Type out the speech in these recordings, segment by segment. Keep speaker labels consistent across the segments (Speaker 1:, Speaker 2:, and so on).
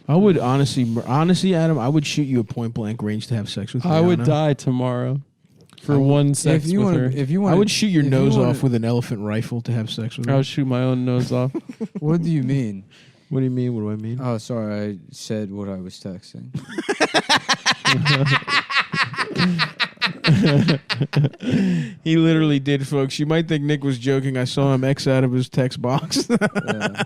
Speaker 1: I would honestly, Adam, I would shoot you at point blank range to have sex with.
Speaker 2: I would die tomorrow for one sex with her.
Speaker 3: If you want,
Speaker 1: I would shoot your nose off with an elephant rifle to have sex with her.
Speaker 2: I would shoot my own nose off.
Speaker 3: What do you mean?
Speaker 1: What do you mean? What do I mean?
Speaker 3: Oh, sorry, I said what I was texting.
Speaker 1: He literally did, folks. You might think Nick was joking. I saw him X out of his text box.
Speaker 3: Yeah.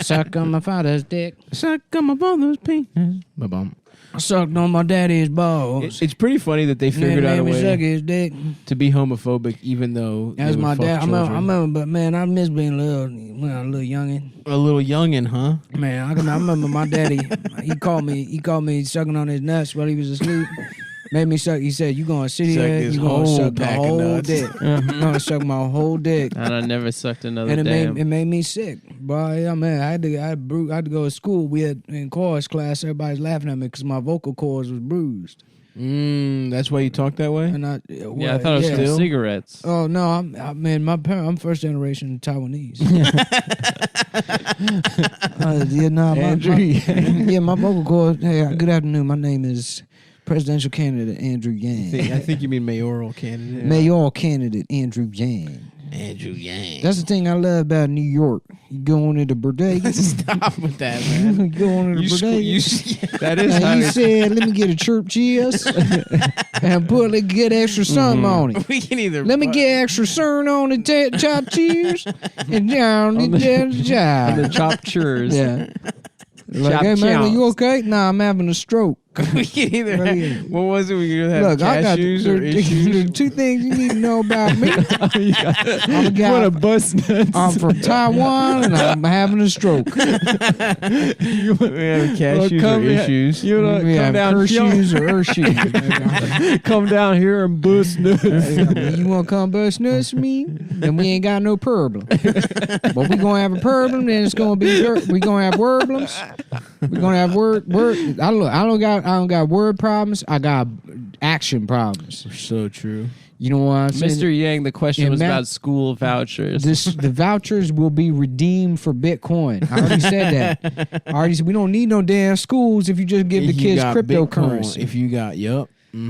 Speaker 3: Suck on my father's dick.
Speaker 1: Suck on my father's penis. Ba-bum.
Speaker 3: Sucked on my daddy's balls.
Speaker 1: It's pretty funny that they figured out a way
Speaker 3: suck his dick.
Speaker 1: to be homophobic, even though
Speaker 3: That's my dad. I
Speaker 1: children.
Speaker 3: remember, but man, I miss being a little youngin'.
Speaker 1: A little youngin', huh?
Speaker 3: Man, I remember my daddy. He called me sucking on his nuts while he was asleep. Made me suck. He said, "You gonna sit here? You gonna suck the whole dick? You gonna suck my whole dick?"
Speaker 2: And I never sucked another.
Speaker 3: And
Speaker 2: damn.
Speaker 3: it made me sick, boy. Yeah, man, I had to go to school. We had in chorus class. Everybody's laughing at me because my vocal cords was bruised.
Speaker 1: That's why you talk that way.
Speaker 3: And
Speaker 2: I thought it was from cigarettes.
Speaker 3: Oh no, I'm first generation Taiwanese. My vocal cords. Hey, good afternoon. My name is presidential candidate Andrew Yang.
Speaker 1: I think you mean mayoral candidate.
Speaker 3: Mayoral candidate Andrew Yang.
Speaker 1: Andrew Yang.
Speaker 3: That's the thing I love about New York. You go into the bodega.
Speaker 1: Stop with that, man.
Speaker 3: You go into the bodega.
Speaker 2: That is how
Speaker 3: he said, "Let me get a chirp cheese and get extra something on it.
Speaker 1: We can either.
Speaker 3: Let me get extra cern on the chopped cheese and down the
Speaker 2: chopped cheese."
Speaker 3: Yeah. Like, hey man, are you okay? Nah, I'm having a stroke.
Speaker 1: We can either. What was it? We could have cashews or issues.
Speaker 3: There's two things you need to know about me.
Speaker 2: What a bust nuts.
Speaker 3: I'm from Taiwan and I'm having a stroke.
Speaker 1: We have cashews or issues.
Speaker 2: You know,
Speaker 3: we have Kershews or Urshews.
Speaker 2: Come down here and bust nuts.
Speaker 3: You want to come bust nuts with me? Then we ain't got no problem. But we gonna have a problem. Then it's gonna be we gonna have worblums. We're gonna have word. I don't got word problems. I got action problems.
Speaker 1: So true.
Speaker 3: You know what I'm saying?
Speaker 2: Mr. Yang, the question was about school vouchers.
Speaker 3: The vouchers will be redeemed for Bitcoin. I already said that. We don't need no damn schools if you just give the kids cryptocurrency.
Speaker 1: If you got,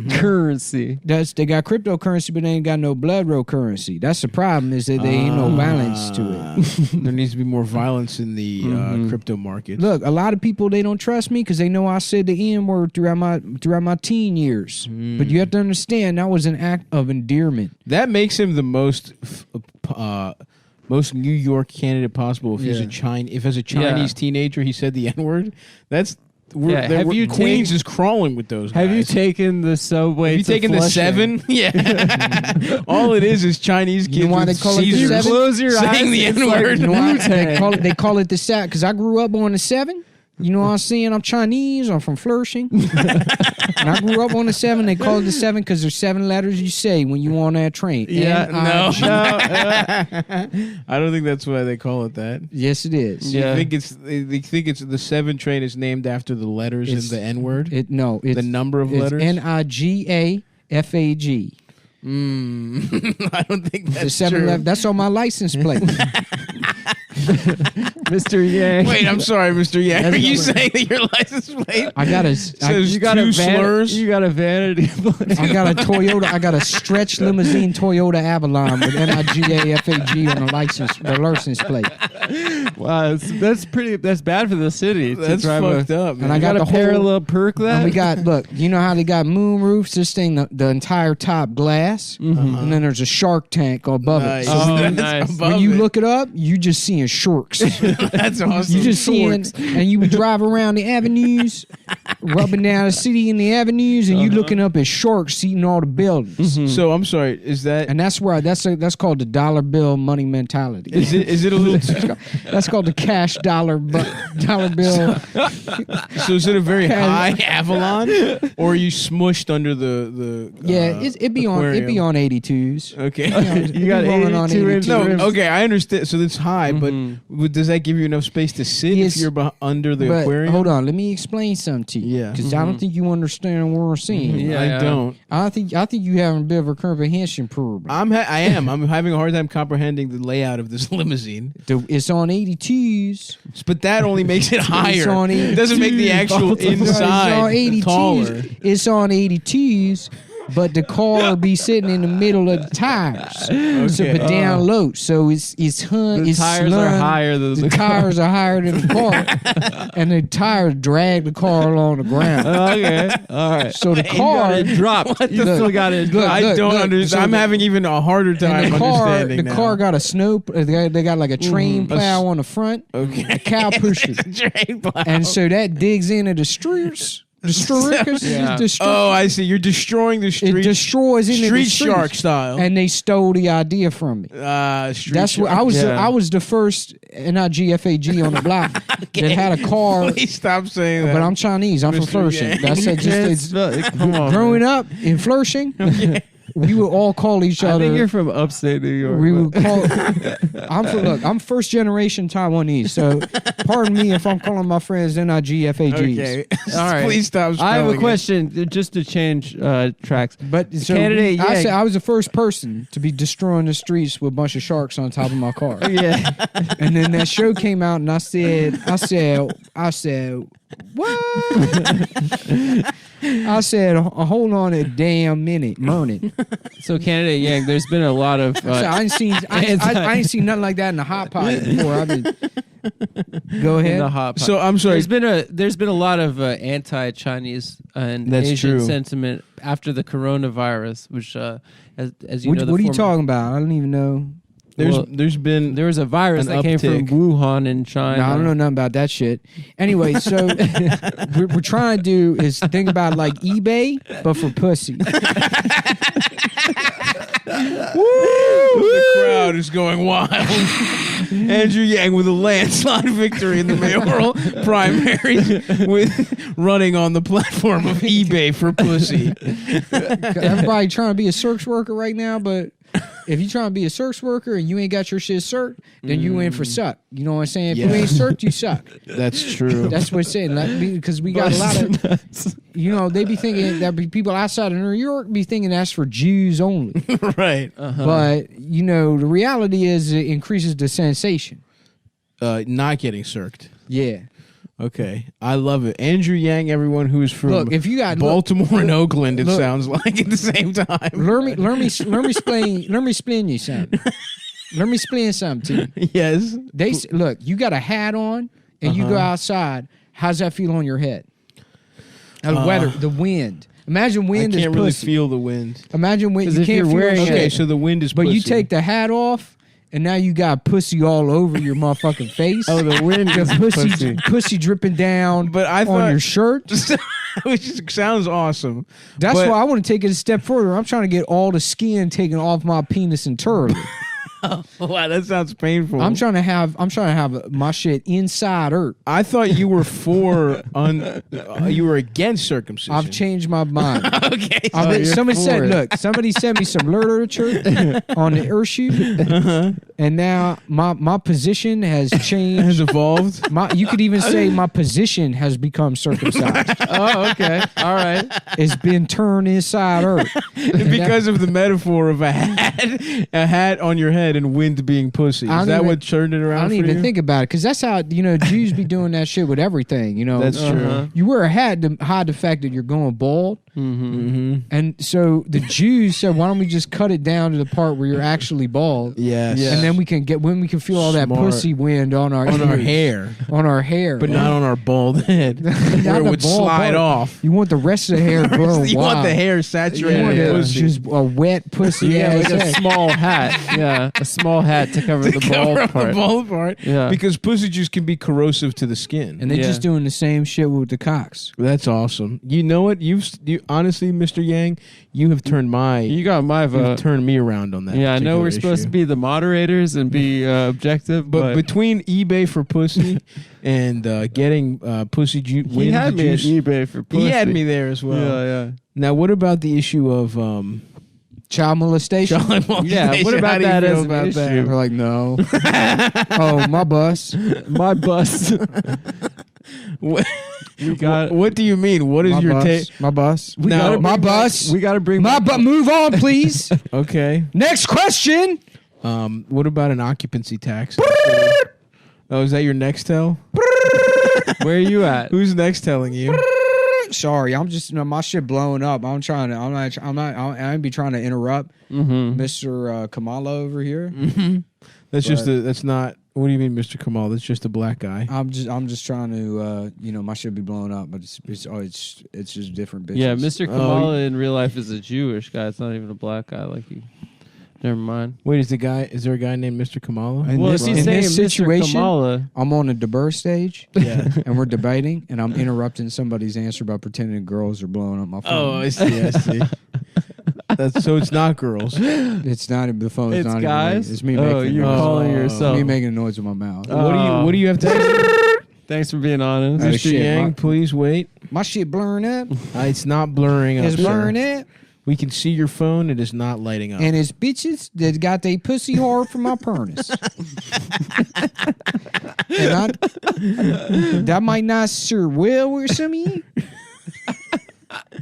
Speaker 2: currency.
Speaker 3: They got cryptocurrency, but they ain't got no blood row currency. That's the problem, is that there ain't no balance to it.
Speaker 1: There needs to be more violence in the crypto market.
Speaker 3: Look, a lot of people, they don't trust me because they know I said the N word throughout my teen years. But you have to understand that was an act of endearment.
Speaker 1: That makes him the most New York candidate possible. If as a Chinese teenager he said the N word, that's. Queens is crawling with those guys.
Speaker 2: Have you taken the subway?
Speaker 1: Have you taken the 7? Yeah. All it is Chinese kids.
Speaker 3: You know why they call it the 7?
Speaker 2: Close your eyes.
Speaker 1: Saying the N-word.
Speaker 3: They call it the 7 because I grew up on the 7. You know what I'm saying? I'm Chinese. I'm from Flourishing. And I grew up on the 7. They call it the 7 because there's 7 letters you say when you on that train.
Speaker 1: Yeah, I don't think that's why they call it that.
Speaker 3: Yes, it is.
Speaker 1: Yeah. They think it's the 7 train is named after the letters in the N word.
Speaker 3: It's
Speaker 1: the number of letters.
Speaker 3: NIGAFAG.
Speaker 1: I don't think that's
Speaker 3: the 7
Speaker 1: true.
Speaker 3: That's on my license plate.
Speaker 2: Mr. Yang.
Speaker 1: Wait, I'm sorry, Mr. Yang. Are you saying that your license plate
Speaker 2: you got two slurs? You got a vanity plate.
Speaker 3: I got a Toyota. I got a stretch limousine Toyota Avalon with NIGAFAG on the license plate.
Speaker 2: Wow, that's bad for the city.
Speaker 1: That's fucked up, man.
Speaker 3: And I got
Speaker 2: a parallel perk that.
Speaker 3: And look, you know how they got moon roofs? This thing, the entire top glass, and then there's a shark tank above it.
Speaker 2: So nice.
Speaker 3: When you look it up, you just seeing sharks.
Speaker 1: That's awesome.
Speaker 3: You just seeing, and you would drive around the avenues, rubbing down the city in the avenues, and you looking up at sharks eating all the buildings.
Speaker 1: So I'm sorry, is that?
Speaker 3: And that's called the dollar bill money mentality.
Speaker 1: Is it a little?
Speaker 3: That's called the cash dollar bill.
Speaker 1: So is it a very high Avalon, or are you smushed under the?
Speaker 3: Yeah, it be on 82s.
Speaker 1: Okay,
Speaker 2: you got 82
Speaker 1: No, okay, I understand. So it's high, but does that give you enough space to sit if you're under the aquarium?
Speaker 3: Hold on, let me explain something to reality.
Speaker 1: Yeah.
Speaker 3: Because I don't think you understand what we're saying.
Speaker 1: Yeah, I don't.
Speaker 3: I think you having a bit of a comprehension problem.
Speaker 1: I am. I'm having a hard time comprehending the layout of this limousine.
Speaker 3: It's on 82s.
Speaker 1: But that only makes it higher.
Speaker 3: It's on 82s.
Speaker 1: It doesn't make the actual inside taller.
Speaker 3: It's on 82s. But the car be sitting in the middle of the tires, so but down low. So it's
Speaker 2: the tires are higher than the
Speaker 3: tires are higher than the car, and the tires drag the car along the ground.
Speaker 2: Okay, all right.
Speaker 3: So the car
Speaker 2: dropped. You still got it.
Speaker 1: I don't understand. So I'm having even a harder time understanding.
Speaker 3: The car got a snow. They got like a train plow on the front.
Speaker 1: Okay,
Speaker 3: a cow pusher,
Speaker 1: train plow.
Speaker 3: And so that digs into the streets.
Speaker 1: Oh, I see. You're destroying the street.
Speaker 3: It destroys into
Speaker 1: Street
Speaker 3: the streets.
Speaker 1: Shark style.
Speaker 3: And they stole the idea from me. That's what I was. I was the first NIGFAG on the block that had a car.
Speaker 1: Please stop saying that.
Speaker 3: But I'm Chinese. I'm from Flushing. That's just growing up in Flushing. We would all call each other.
Speaker 2: I think you're from upstate New York.
Speaker 3: We would call. I'm first generation Taiwanese. So, pardon me if I'm calling my friends NIGFAGs.
Speaker 1: Okay.
Speaker 3: All right.
Speaker 1: Please stop.
Speaker 2: I have a question just to change tracks.
Speaker 3: But so candidate, I said I was the first person to be destroying the streets with a bunch of sharks on top of my car.
Speaker 2: Yeah.
Speaker 3: And then that show came out, and I said, what? I said, hold on a damn moment.
Speaker 2: So, candidate Yang, there's been a lot of.
Speaker 3: I ain't seen nothing like that in the hot pot before. Go ahead.
Speaker 2: In the hot pot.
Speaker 1: So I'm sorry.
Speaker 2: There's been a lot of anti-Chinese and Asian sentiment after the coronavirus, which, as you know,
Speaker 3: what are you talking about? I don't even know.
Speaker 2: There was a virus that came from Wuhan in China.
Speaker 3: No, I don't know nothing about that shit. Anyway, so what we're trying to do is think about like eBay, but for pussy.
Speaker 1: Woo! The crowd is going wild. Andrew Yang with a landslide victory in the mayoral primaries, with running on the platform of eBay for pussy.
Speaker 3: Everybody trying to be a search worker right now, but if you're trying to be a search worker and you ain't got your shit cert, then you in for suck. You know what I'm saying? If you ain't cert, you suck.
Speaker 1: That's true.
Speaker 3: That's what it's saying. Because we got a lot of, they be thinking that people outside of New York be thinking that's for Jews only.
Speaker 1: Right.
Speaker 3: But, the reality is it increases the sensation.
Speaker 1: Not getting circed.
Speaker 3: Yeah.
Speaker 1: Okay, I love it. Andrew Yang, everyone who is from
Speaker 3: if you got
Speaker 1: Baltimore and Oakland, it sounds like at the same time.
Speaker 3: Let me explain you something. Let me explain something to you.
Speaker 1: Yes.
Speaker 3: You got a hat on and you go outside. How's that feel on your head? The weather, the wind. Imagine wind is pussy.
Speaker 1: I can't really feel the wind.
Speaker 3: Imagine wind. You can't feel it.
Speaker 1: Okay, so the wind is pussy.
Speaker 3: But you take the hat off. And now you got pussy all over your motherfucking face.
Speaker 2: Oh, the wind is
Speaker 3: pussy dripping down on your shirt.
Speaker 1: Which sounds awesome.
Speaker 3: That's why I want to take it a step further. I'm trying to get all the skin taken off my penis entirely.
Speaker 1: Oh, wow, that sounds painful.
Speaker 3: I'm trying to have my shit inside earth.
Speaker 1: I thought you were you were against circumcision.
Speaker 3: I've changed my mind.
Speaker 1: Okay.
Speaker 3: Somebody sent me some literature on the earth shoot, and now my position has changed.
Speaker 1: Has evolved.
Speaker 3: You could even say my position has become circumcised.
Speaker 2: Oh, okay. All right.
Speaker 3: It's been turned inside earth.
Speaker 1: Because of the metaphor of a hat on your head and wind being pussy. Is that what turned it around?
Speaker 3: I don't even think about it, because that's how Jews be doing that shit with everything.
Speaker 1: That's true.
Speaker 3: You wear a hat to hide the fact that you're going bald. And so the Jews said, why don't we just cut it down to the part where you're actually bald?
Speaker 1: Yes.
Speaker 3: And then we can feel all that pussy wind on our
Speaker 1: hair.
Speaker 3: On our hair.
Speaker 1: But not on our bald head. Where it would slide off.
Speaker 3: You want the rest of the hair growing
Speaker 1: You want the hair saturated with pussy.
Speaker 3: Just a wet pussy
Speaker 2: like a small hat. Yeah. A small hat to cover the bald part.
Speaker 1: The bald part.
Speaker 2: Yeah.
Speaker 1: Because pussy juice can be corrosive to the skin.
Speaker 3: And they're just doing the same shit with the cocks.
Speaker 1: That's awesome. You know what? You honestly, Mr. Yang, you have turned
Speaker 2: you got my vote.
Speaker 1: You've turned me around on that.
Speaker 2: Yeah, I know we're supposed to be the moderators and be objective,
Speaker 1: but between eBay for pussy and getting pussy juice,
Speaker 2: he had me at eBay for pussy.
Speaker 1: He had me there as well.
Speaker 2: Yeah.
Speaker 1: Now, what about the issue of
Speaker 3: child molestation?
Speaker 2: Yeah, what about that as an issue?
Speaker 3: We're like, no. Oh, my bus.
Speaker 2: We got.
Speaker 1: What do you mean? What is your take?
Speaker 3: My bus.
Speaker 1: We
Speaker 3: gotta bring my bus. Move on, please.
Speaker 1: Okay.
Speaker 3: Next question.
Speaker 1: What about an occupancy tax? Oh, is that your Nextel?
Speaker 2: Where are you at?
Speaker 1: Who's Nextelling you?
Speaker 3: Sorry, I'm just my shit blowing up. I ain't be trying to interrupt Mr. Kamala over here.
Speaker 1: That's not. What do you mean, Mr. Kamal? That's just a black guy.
Speaker 3: I'm just trying to my shit be blowing up, but it's just different bitches.
Speaker 2: Yeah, Mr. Kamala in real life is a Jewish guy. It's not even a black guy like you. Never mind.
Speaker 1: Wait, is there a guy named Mr. Kamala?
Speaker 3: In this situation, Kamala, I'm on a debate stage, and we're debating, and I'm interrupting somebody's answer by pretending girls are blowing up my phone.
Speaker 1: Oh, I see. So it's not girls.
Speaker 3: It's not the phone.
Speaker 2: It's
Speaker 3: not
Speaker 2: guys.
Speaker 3: It's me making.
Speaker 2: You're calling yourself.
Speaker 3: Me making a noise with my mouth.
Speaker 1: What do you have to say?
Speaker 2: Thanks for being honest,
Speaker 1: Mr. Yang. Please wait.
Speaker 3: My shit blurring up.
Speaker 1: It's not blurring up.
Speaker 3: It's blurring up.
Speaker 1: We can see your phone. It is not lighting up.
Speaker 3: And it's bitches that got they pussy hard from my furnace. And that might not serve well with some of you.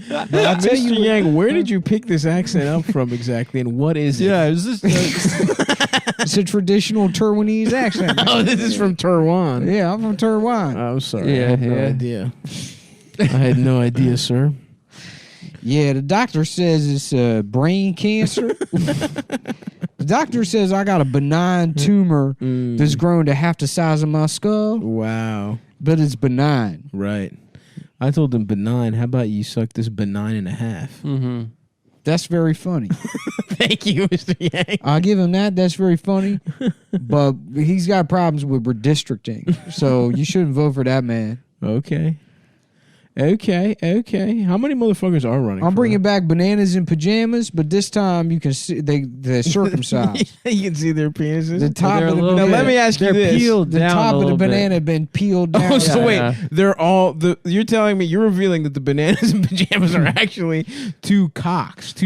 Speaker 1: Mr. Yang, where did you pick this accent up from exactly, and what is it?
Speaker 2: Yeah, is this?
Speaker 3: It's a traditional Taiwanese accent.
Speaker 1: Oh, this is from Taiwan.
Speaker 3: Yeah, I'm from Taiwan.
Speaker 1: I'm sorry. I had no idea. I had no idea, sir.
Speaker 3: Yeah, the doctor says it's brain cancer. The doctor says I got a benign tumor that's grown to half the size of my skull.
Speaker 1: Wow.
Speaker 3: But it's benign.
Speaker 1: Right. I told him benign. How about you suck this benign and a half?
Speaker 2: Mm-hmm.
Speaker 3: That's very funny.
Speaker 1: Thank you, Mr. Yang.
Speaker 3: I'll give him that. That's very funny. But he's got problems with redistricting. So you shouldn't vote for that man.
Speaker 1: Okay. How many motherfuckers are running?
Speaker 3: I'm bringing back bananas in pajamas, but this time you can see they're circumcised.
Speaker 1: You can see their penises.
Speaker 3: The top of the
Speaker 1: now let me ask you this:
Speaker 2: peeled
Speaker 3: the
Speaker 2: down
Speaker 3: top of the banana
Speaker 2: bit.
Speaker 3: been peeled down.
Speaker 1: Oh, so wait, they're all you're telling me you're revealing that the bananas in pajamas are actually two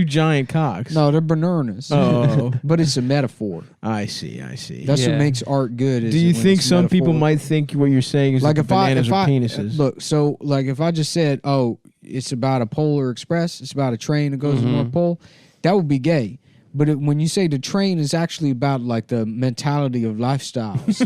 Speaker 1: giant cocks.
Speaker 3: No, they're bananas.
Speaker 1: Oh,
Speaker 3: but it's a metaphor.
Speaker 1: I see.
Speaker 3: That's what makes art good.
Speaker 1: Do you think some people might think what you're saying is like that the bananas are penises?
Speaker 3: Look, so like if I just said, "Oh, it's about a Polar Express. It's about a train that goes to the North Pole," that would be gay. But when you say the train is actually about like the mentality of lifestyles,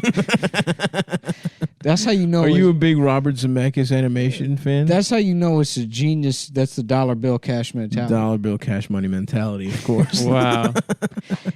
Speaker 3: that's how you know.
Speaker 1: Are you a big Robert Zemeckis animation fan?
Speaker 3: That's how you know it's a genius. That's the dollar bill cash mentality.
Speaker 1: Dollar bill cash money mentality, of course.
Speaker 2: Wow.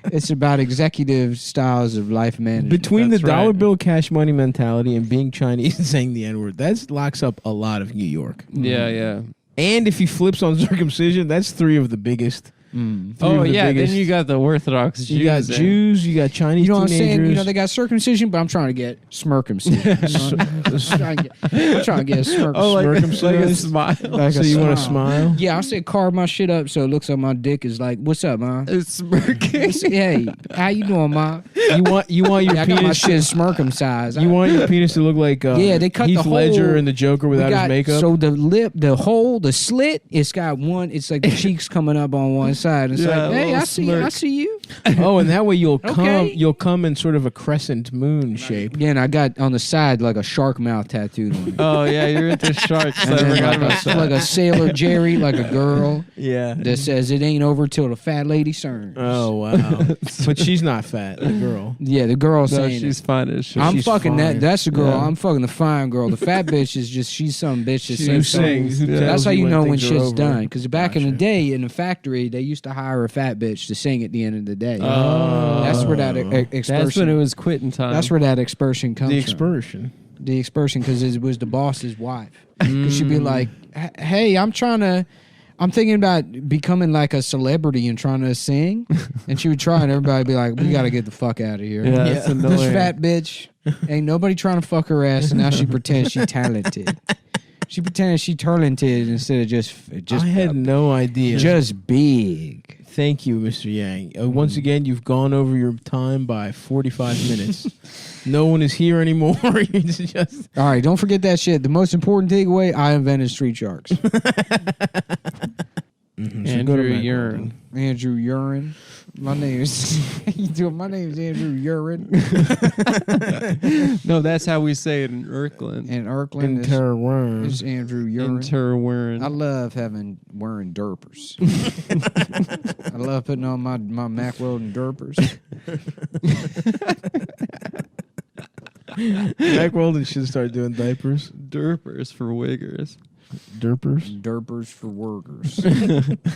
Speaker 3: It's about executive styles of life management.
Speaker 1: Between the dollar bill cash money mentality and being Chinese and saying the N-word, that locks up a lot of New York.
Speaker 2: Yeah.
Speaker 1: And if he flips on circumcision, that's three of the biggest.
Speaker 2: Oh yeah, then you got the Orthodox Jews.
Speaker 1: You got Jews, you got Chinese
Speaker 3: you know what
Speaker 1: teenagers.
Speaker 3: I'm saying? You know they got circumcision, but I'm trying to get smircumcision. I'm trying to get a
Speaker 2: like a smile.
Speaker 1: So you want to smile?
Speaker 3: Yeah, I said carve my shit up so it looks like my dick is like, "What's up, man?"
Speaker 2: It's smirking.
Speaker 3: Hey, how you doing, ma?
Speaker 1: You want your
Speaker 3: I got my
Speaker 1: penis?
Speaker 3: shit smircumcised.
Speaker 1: You want your penis to look like
Speaker 3: they cut
Speaker 1: Heath
Speaker 3: the hole.
Speaker 1: Ledger and the Joker without his makeup.
Speaker 3: So the lip, the hole, the slit, it's got one. It's like the cheeks coming up on one side. It's like, hey, I see you.
Speaker 1: Oh, and that way you'll come.
Speaker 3: Okay.
Speaker 1: You'll come in sort of a crescent moon shape.
Speaker 3: Yeah, and I got on the side like a shark mouth tattooed on it.
Speaker 2: Oh yeah, you're into sharks.
Speaker 3: And then like a Sailor Jerry, like a girl
Speaker 1: Yeah.
Speaker 3: that says it ain't over till the fat lady turns.
Speaker 1: Oh wow. But she's not fat, the girl.
Speaker 3: Yeah, the girl
Speaker 2: No,
Speaker 3: saying
Speaker 2: she's fine as shit.
Speaker 3: I'm
Speaker 1: she's
Speaker 3: fucking
Speaker 1: fine.
Speaker 3: that. That's the girl.
Speaker 2: Yeah.
Speaker 3: I'm fucking the fine girl. The fat bitch is just she's some bitch that
Speaker 1: Who
Speaker 3: sings
Speaker 1: sings?
Speaker 3: songs.
Speaker 1: Who
Speaker 2: Yeah.
Speaker 1: tells
Speaker 3: That's how you
Speaker 1: when
Speaker 3: know when
Speaker 1: things are
Speaker 3: shit's
Speaker 1: over.
Speaker 3: done. Because back in the
Speaker 1: Gotcha.
Speaker 3: day in the factory, they used to hire a fat bitch to sing at the end of the day.
Speaker 2: Oh.
Speaker 3: That's where that expression.
Speaker 2: That's when it was quitting time.
Speaker 3: That's where that expression comes
Speaker 1: The
Speaker 3: from.
Speaker 1: expression.
Speaker 3: The expression, because it was the boss's wife. Because she'd be like, "Hey, I'm thinking about becoming like a celebrity and trying to sing," and she would try, and everybody would be like, "We got to get the fuck out of here."
Speaker 2: Yeah, that's annoying.
Speaker 3: This fat bitch ain't nobody trying to fuck her ass, and now she pretends she talented. She pretended she talented instead of just
Speaker 1: I had no idea.
Speaker 3: just big.
Speaker 1: Thank you, Mr. Yang. Once again, you've gone over your time by 45 minutes. No one is here anymore. It's just...
Speaker 3: All right, don't forget that shit. The most important takeaway: I invented street sharks.
Speaker 1: So go to
Speaker 2: Andrew
Speaker 1: Mac
Speaker 2: Urine.
Speaker 3: Andrew Urine. My name is Andrew Urine.
Speaker 2: No, that's how we say it in Erkland.
Speaker 3: And Erkland is Andrew Urine. I love wearing derpers. I love putting on my Mack Weldon derpers.
Speaker 1: Mack Weldon should start doing diapers.
Speaker 2: Derpers for wiggers.
Speaker 1: Derpers?
Speaker 3: Derpers for workers.